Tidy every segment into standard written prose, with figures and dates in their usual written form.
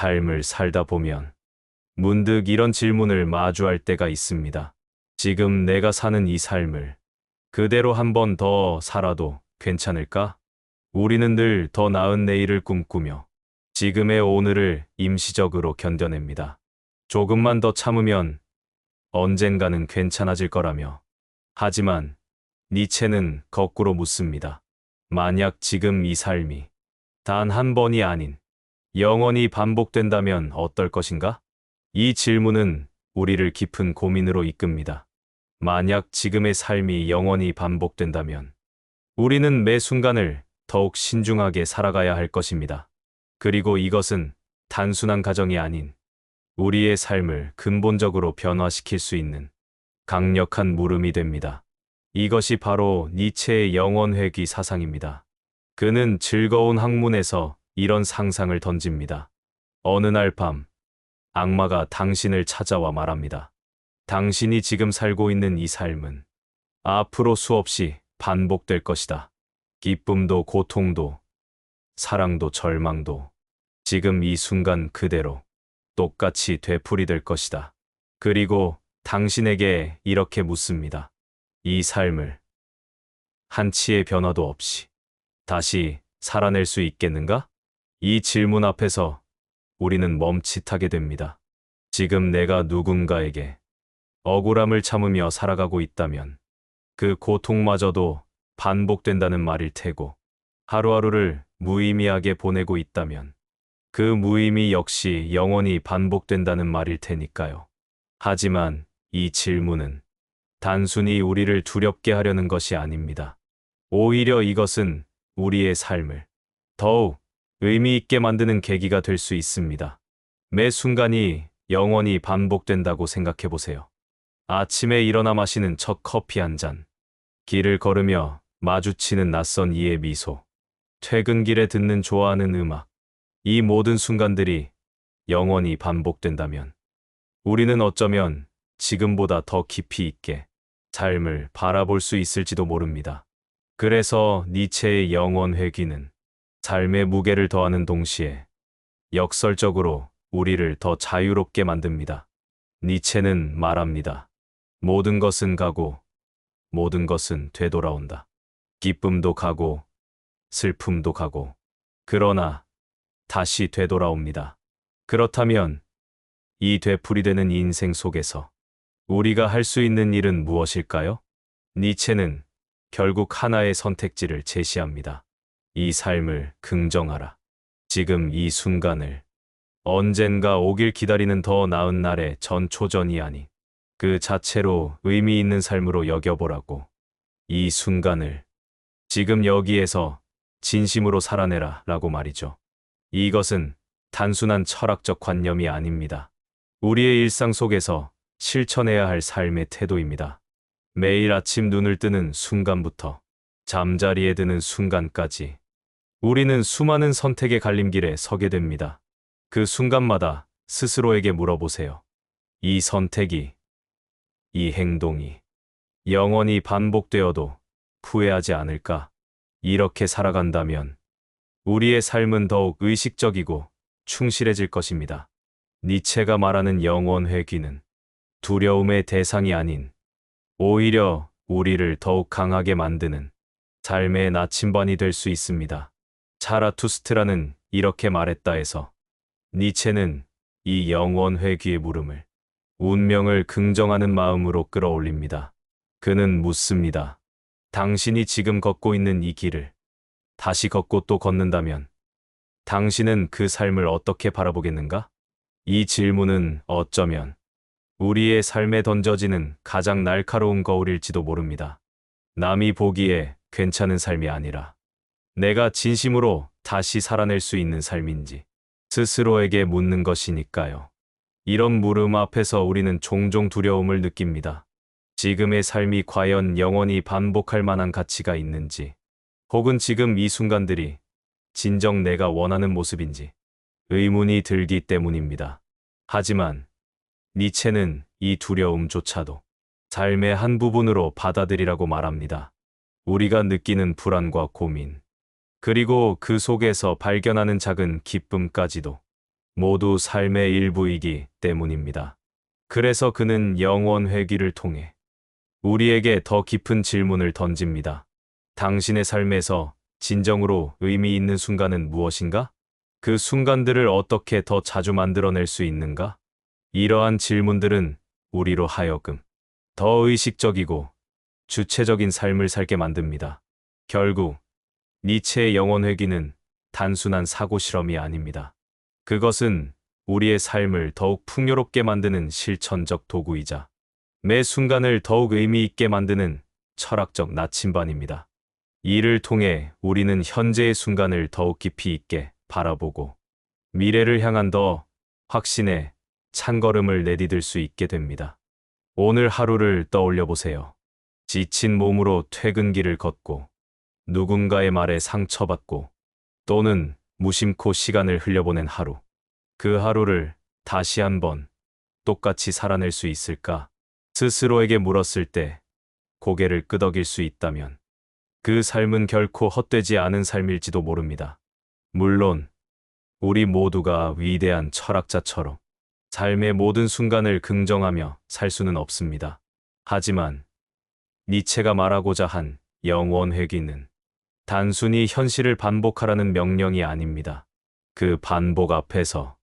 삶을 살다 보면 문득 이런 질문을 마주할 때가 있습니다. 지금 내가 사는 이 삶을 그대로 한 번 더 살아도 괜찮을까? 우리는 늘 더 나은 내일을 꿈꾸며 지금의 오늘을 임시적으로 견뎌냅니다. 조금만 더 참으면 언젠가는 괜찮아질 거라며. 하지만 니체는 거꾸로 묻습니다. 만약 지금 이 삶이 단 한 번이 아닌 영원히 반복된다면 어떨 것인가? 이 질문은 우리를 깊은 고민으로 이끕니다. 만약 지금의 삶이 영원히 반복된다면 우리는 매 순간을 더욱 신중하게 살아가야 할 것입니다. 그리고 이것은 단순한 가정이 아닌 우리의 삶을 근본적으로 변화시킬 수 있는 강력한 물음이 됩니다. 이것이 바로 니체의 영원회귀 사상입니다. 그는 즐거운 학문에서 이런 상상을 던집니다. 어느 날 밤, 악마가 당신을 찾아와 말합니다. 당신이 지금 살고 있는 이 삶은 앞으로 수없이 반복될 것이다. 기쁨도 고통도 사랑도 절망도 지금 이 순간 그대로 똑같이 되풀이될 것이다. 그리고 당신에게 이렇게 묻습니다. 이 삶을 한치의 변화도 없이 다시 살아낼 수 있겠는가? 이 질문 앞에서 우리는 멈칫하게 됩니다. 지금 내가 누군가에게 억울함을 참으며 살아가고 있다면 그 고통마저도 반복된다는 말일 테고, 하루하루를 무의미하게 보내고 있다면 그 무의미 역시 영원히 반복된다는 말일 테니까요. 하지만 이 질문은 단순히 우리를 두렵게 하려는 것이 아닙니다. 오히려 이것은 우리의 삶을 더욱 의미 있게 만드는 계기가 될 수 있습니다. 매 순간이 영원히 반복된다고 생각해 보세요. 아침에 일어나 마시는 첫 커피 한 잔, 길을 걸으며 마주치는 낯선 이의 미소, 퇴근길에 듣는 좋아하는 음악, 이 모든 순간들이 영원히 반복된다면 우리는 어쩌면 지금보다 더 깊이 있게 삶을 바라볼 수 있을지도 모릅니다. 그래서 니체의 영원회귀는 삶의 무게를 더하는 동시에 역설적으로 우리를 더 자유롭게 만듭니다. 니체는 말합니다. 모든 것은 가고 모든 것은 되돌아온다. 기쁨도 가고 슬픔도 가고 그러나 다시 되돌아옵니다. 그렇다면 이 되풀이되는 인생 속에서 우리가 할 수 있는 일은 무엇일까요? 니체는 결국 하나의 선택지를 제시합니다. 이 삶을 긍정하라. 지금 이 순간을 언젠가 오길 기다리는 더 나은 날의 전초전이 아닌 그 자체로 의미 있는 삶으로 여겨보라고. 이 순간을 지금 여기에서 진심으로 살아내라 라고 말이죠. 이것은 단순한 철학적 관념이 아닙니다. 우리의 일상 속에서 실천해야 할 삶의 태도입니다. 매일 아침 눈을 뜨는 순간부터 잠자리에 드는 순간까지 우리는 수많은 선택의 갈림길에 서게 됩니다. 그 순간마다 스스로에게 물어보세요. 이 선택이, 이 행동이 영원히 반복되어도 후회하지 않을까? 이렇게 살아간다면 우리의 삶은 더욱 의식적이고 충실해질 것입니다. 니체가 말하는 영원회귀는 두려움의 대상이 아닌 오히려 우리를 더욱 강하게 만드는 삶의 나침반이 될 수 있습니다. 자라투스트라는 이렇게 말했다 해서 니체는 이 영원회귀의 물음을 운명을 긍정하는 마음으로 끌어올립니다. 그는 묻습니다. 당신이 지금 걷고 있는 이 길을 다시 걷고 또 걷는다면 당신은 그 삶을 어떻게 바라보겠는가? 이 질문은 어쩌면 우리의 삶에 던져지는 가장 날카로운 거울일지도 모릅니다. 남이 보기에 괜찮은 삶이 아니라 내가 진심으로 다시 살아낼 수 있는 삶인지 스스로에게 묻는 것이니까요. 이런 물음 앞에서 우리는 종종 두려움을 느낍니다. 지금의 삶이 과연 영원히 반복할 만한 가치가 있는지, 혹은 지금 이 순간들이 진정 내가 원하는 모습인지 의문이 들기 때문입니다. 하지만 니체는 이 두려움조차도 삶의 한 부분으로 받아들이라고 말합니다. 우리가 느끼는 불안과 고민, 그리고 그 속에서 발견하는 작은 기쁨까지도 모두 삶의 일부이기 때문입니다. 그래서 그는 영원 회귀를 통해 우리에게 더 깊은 질문을 던집니다. 당신의 삶에서 진정으로 의미 있는 순간은 무엇인가? 그 순간들을 어떻게 더 자주 만들어낼 수 있는가? 이러한 질문들은 우리로 하여금 더 의식적이고 주체적인 삶을 살게 만듭니다. 결국 니체의 영원 회귀는 단순한 사고 실험이 아닙니다. 그것은 우리의 삶을 더욱 풍요롭게 만드는 실천적 도구이자 매 순간을 더욱 의미 있게 만드는 철학적 나침반입니다. 이를 통해 우리는 현재의 순간을 더욱 깊이 있게 바라보고 미래를 향한 더 확신의 찬걸음을 내디딜 수 있게 됩니다. 오늘 하루를 떠올려 보세요. 지친 몸으로 퇴근길을 걷고 누군가의 말에 상처받고 또는 무심코 시간을 흘려보낸 하루. 그 하루를 다시 한번 똑같이 살아낼 수 있을까? 스스로에게 물었을 때 고개를 끄덕일 수 있다면 그 삶은 결코 헛되지 않은 삶일지도 모릅니다. 물론 우리 모두가 위대한 철학자처럼 삶의 모든 순간을 긍정하며 살 수는 없습니다. 하지만 니체가 말하고자 한 영원 회귀는 단순히 현실을 반복하라는 명령이 아닙니다. 그 반복 앞에서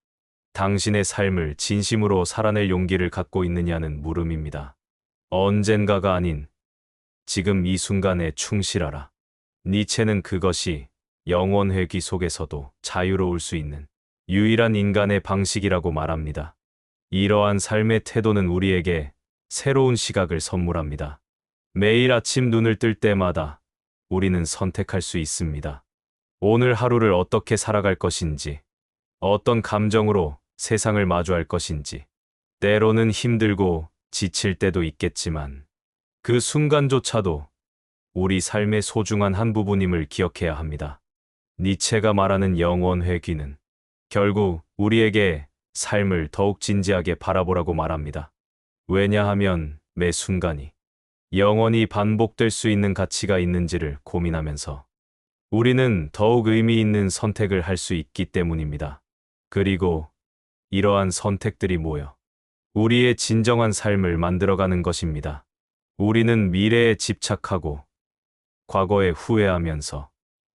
당신의 삶을 진심으로 살아낼 용기를 갖고 있느냐는 물음입니다. 언젠가가 아닌 지금 이 순간에 충실하라. 니체는 그것이 영원 회귀 속에서도 자유로울 수 있는 유일한 인간의 방식이라고 말합니다. 이러한 삶의 태도는 우리에게 새로운 시각을 선물합니다. 매일 아침 눈을 뜰 때마다 우리는 선택할 수 있습니다. 오늘 하루를 어떻게 살아갈 것인지, 어떤 감정으로 세상을 마주할 것인지, 때로는 힘들고 지칠 때도 있겠지만 그 순간조차도 우리 삶의 소중한 한 부분임을 기억해야 합니다. 니체가 말하는 영원 회귀는 결국 우리에게 삶을 더욱 진지하게 바라보라고 말합니다. 왜냐하면 매 순간이 영원히 반복될 수 있는 가치가 있는지를 고민하면서 우리는 더욱 의미 있는 선택을 할 수 있기 때문입니다. 그리고 이러한 선택들이 모여 우리의 진정한 삶을 만들어가는 것입니다. 우리는 미래에 집착하고 과거에 후회하면서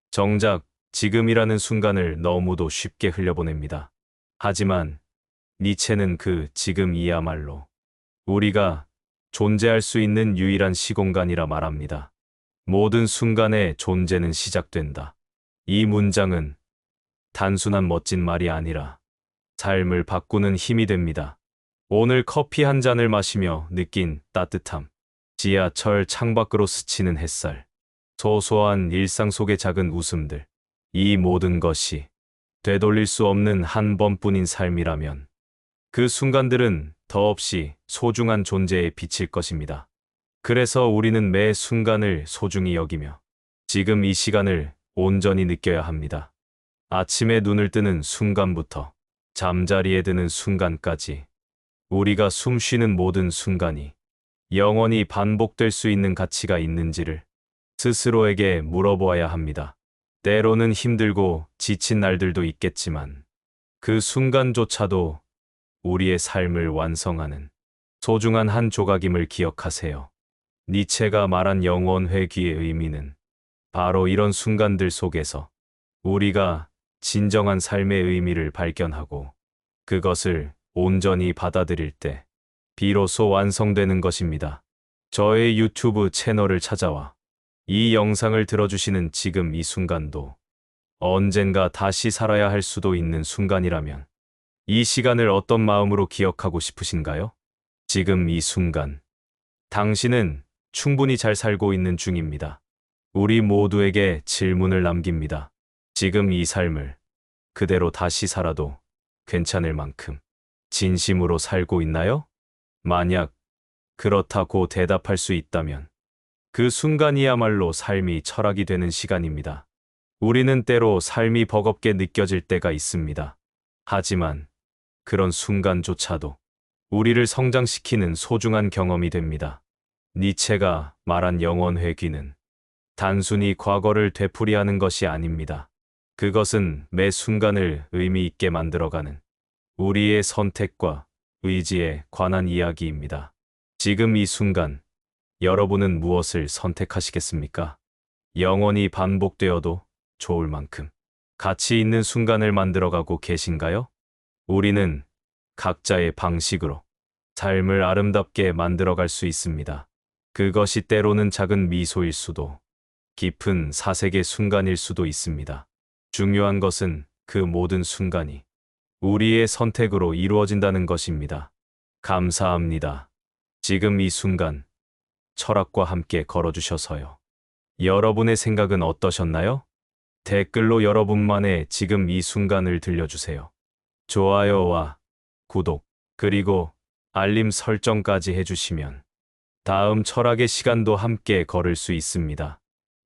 정작 지금이라는 순간을 너무도 쉽게 흘려보냅니다. 하지만 니체는 그 지금이야말로 우리가 존재할 수 있는 유일한 시공간이라 말합니다. 모든 순간의 존재는 시작된다. 이 문장은 단순한 멋진 말이 아니라 삶을 바꾸는 힘이 됩니다. 오늘 커피 한 잔을 마시며 느낀 따뜻함, 지하철 창밖으로 스치는 햇살, 소소한 일상 속의 작은 웃음들, 이 모든 것이 되돌릴 수 없는 한 번뿐인 삶이라면 그 순간들은 더없이 소중한 존재에 비칠 것입니다. 그래서 우리는 매 순간을 소중히 여기며 지금 이 시간을 온전히 느껴야 합니다. 아침에 눈을 뜨는 순간부터 잠자리에 드는 순간까지 우리가 숨 쉬는 모든 순간이 영원히 반복될 수 있는 가치가 있는지를 스스로에게 물어보아야 합니다. 때로는 힘들고 지친 날들도 있겠지만 그 순간조차도 우리의 삶을 완성하는 소중한 한 조각임을 기억하세요. 니체가 말한 영원 회귀의 의미는 바로 이런 순간들 속에서 우리가 진정한 삶의 의미를 발견하고 그것을 온전히 받아들일 때 비로소 완성되는 것입니다. 저의 유튜브 채널을 찾아와 이 영상을 들어주시는 지금 이 순간도 언젠가 다시 살아야 할 수도 있는 순간이라면 이 시간을 어떤 마음으로 기억하고 싶으신가요? 지금 이 순간, 당신은 충분히 잘 살고 있는 중입니다. 우리 모두에게 질문을 남깁니다. 지금 이 삶을 그대로 다시 살아도 괜찮을 만큼 진심으로 살고 있나요? 만약 그렇다고 대답할 수 있다면 그 순간이야말로 삶이 철학이 되는 시간입니다. 우리는 때로 삶이 버겁게 느껴질 때가 있습니다. 하지만 그런 순간조차도 우리를 성장시키는 소중한 경험이 됩니다. 니체가 말한 영원 회귀는 단순히 과거를 되풀이하는 것이 아닙니다. 그것은 매 순간을 의미 있게 만들어가는 우리의 선택과 의지에 관한 이야기입니다. 지금 이 순간, 여러분은 무엇을 선택하시겠습니까? 영원히 반복되어도 좋을 만큼 가치 있는 순간을 만들어가고 계신가요? 우리는 각자의 방식으로 삶을 아름답게 만들어갈 수 있습니다. 그것이 때로는 작은 미소일 수도, 깊은 사색의 순간일 수도 있습니다. 중요한 것은 그 모든 순간이 우리의 선택으로 이루어진다는 것입니다. 감사합니다. 지금 이 순간, 철학과 함께 걸어주셔서요. 여러분의 생각은 어떠셨나요? 댓글로 여러분만의 지금 이 순간을 들려주세요. 좋아요와 구독, 그리고 알림 설정까지 해주시면 다음 철학의 시간도 함께 걸을 수 있습니다.